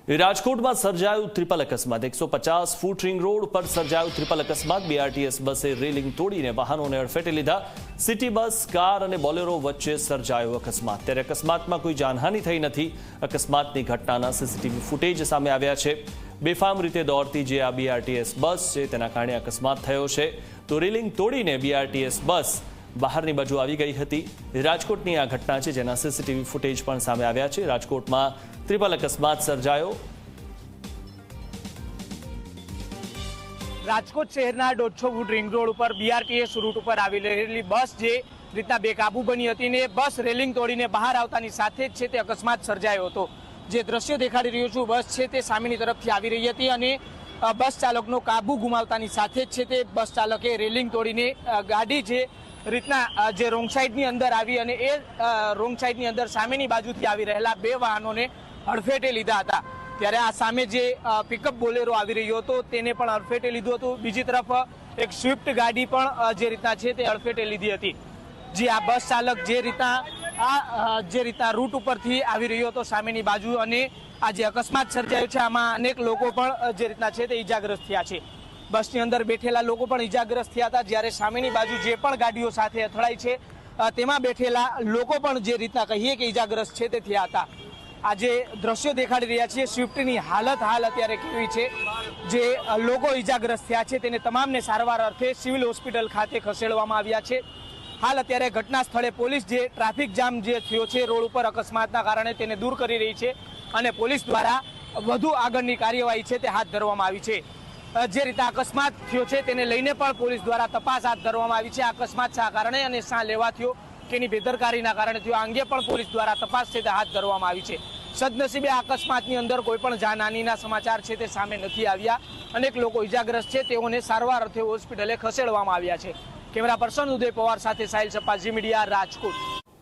રાજકોટમાં સર્જાયું ટ્રિપલ અકસ્માત 150 ફૂટ રિંગ રોડ પર સર્જાયું ટ્રિપલ અકસ્માત। બીઆરટીએસ બસે રેલિંગ તોડીને વાહનોને અડફેટે લીધા। સિટી બસ, કાર અને બોલેરો વચ્ચે સર્જાયો અકસ્માત। ત્યારે અકસ્માતમાં કોઈ જાનહાનિ થઈ નથી। અકસ્માતની ઘટનાના સીસીટીવી ફૂટેજ સામે આવ્યા છે। બેફામ રીતે દોડતી જે આ બીઆરટીએસ બસ છે તેના કારણે અકસ્માત થયો છે। તો રેલિંગ તોડીને બીઆરટીએસ બસ બહારની બાજુ આવી ગઈ હતી। રાજકોટની આ ઘટના છે જેના સીસીટીવી ફૂટેજ પણ સામે આવ્યા છે। રાજકોટમાં ટ્રિપલ અકસ્માત સર્જાયો। રાજકોટ શહેરના 150 ફૂટ રિંગ રોડ ઉપર બીઆરટીએસ રૂટ ઉપર આવી રહેલી બસ જે રીતના બેકાબુ બની હતી ને બસ રેલિંગ તોડીને બહાર આવતાની સાથે જ છે તે અકસ્માત સર્જાયો હતો। જે દ્રશ્યો દેખાડી રહ્યો છું, બસ છે તે સામેની તરફથી આવી રહી હતી અને બસ ચાલકનો કાબુ ગુમાવતાની સાથે જ છે તે બસ ચાલકે રેલિંગ તોડીને ગાડી જે રીતના જે રોંગ સાઈડની અંદર આવી અને એ રોંગ સાઈડની અંદર સામેની બાજુથી આવી રહેલા બે વાહનોને અડફેટે લીધા હતા। ત્યારે આ સામે જે પિકઅપ બોલેરો આવી રહ્યો હતો તેને પણ અડફેટે લીધું હતું। બીજી તરફ એક સ્વિફ્ટ ગાડી પણ જે રીતના છે તે અડફેટે લીધી હતી। જે આ બસ ચાલક જે રીતના રૂટ ઉપરથી આવી રહ્યો હતો સામેની બાજુ અને આ જે અકસ્માત સર્જાયો છે આમાં અનેક લોકો પણ જે રીતના છે તે ઈજાગ્રસ્ત થયા છે। બસની અંદર બેઠેલા લોકો પણ ઈજાગ્રસ્ત થયા હતા, જ્યારે સામેની બાજુ જે પણ ગાડીઓ સાથે અથડાઈ છે તેમાં બેઠેલા લોકો પણ જે રીતના કહીએ કે ઈજાગ્રસ્ત છે તે થયા હતા। આ જે દ્રશ્યો દેખાડી રહ્યા છીએ, સ્વિફ્ટની હાલત હાલ અત્યારે કેવી છે, જે લોકો ઈજાગ્રસ્ત થયા છે તેને તમામને સારવાર અર્થે સિવિલ હોસ્પિટલ ખાતે ખસેડવામાં આવ્યા છે। હાલ અત્યારે ઘટના સ્થળે પોલીસ જે ટ્રાફિક જામ જે થયો છે રોડ ઉપર અકસ્માતના કારણે તેને દૂર કરી રહી છે અને પોલીસ દ્વારા વધુ આગળની કાર્યવાહી છે તે હાથ ધરવામાં આવી છે। જે રીતે અકસ્માત થયો છે તેને લઈને પણ પોલીસ દ્વારા તપાસ હાથ ધરવામાં આવી છે। અકસ્માત શા કારણે અને શા લેવા થયો કે એની બેદરકારીના કારણે થયો આ અંગે પણ પોલીસ દ્વારા તપાસ છે તે હાથ ધરવામાં આવી છે। સદનસીબે આ અકસ્માતની અંદર કોઈ પણ જાનહાનિના સમાચાર છે તે સામે નથી આવ્યા। અનેક લોકો ઈજાગ્રસ્ત છે તેઓને સારવાર અર્થે હોસ્પિટલે ખસેડવામાં આવ્યા છે। કેમેરા પર્સન ઉદય પવાર સાથે સાહિલ સપા, ઝી મીડિયા, રાજકોટ।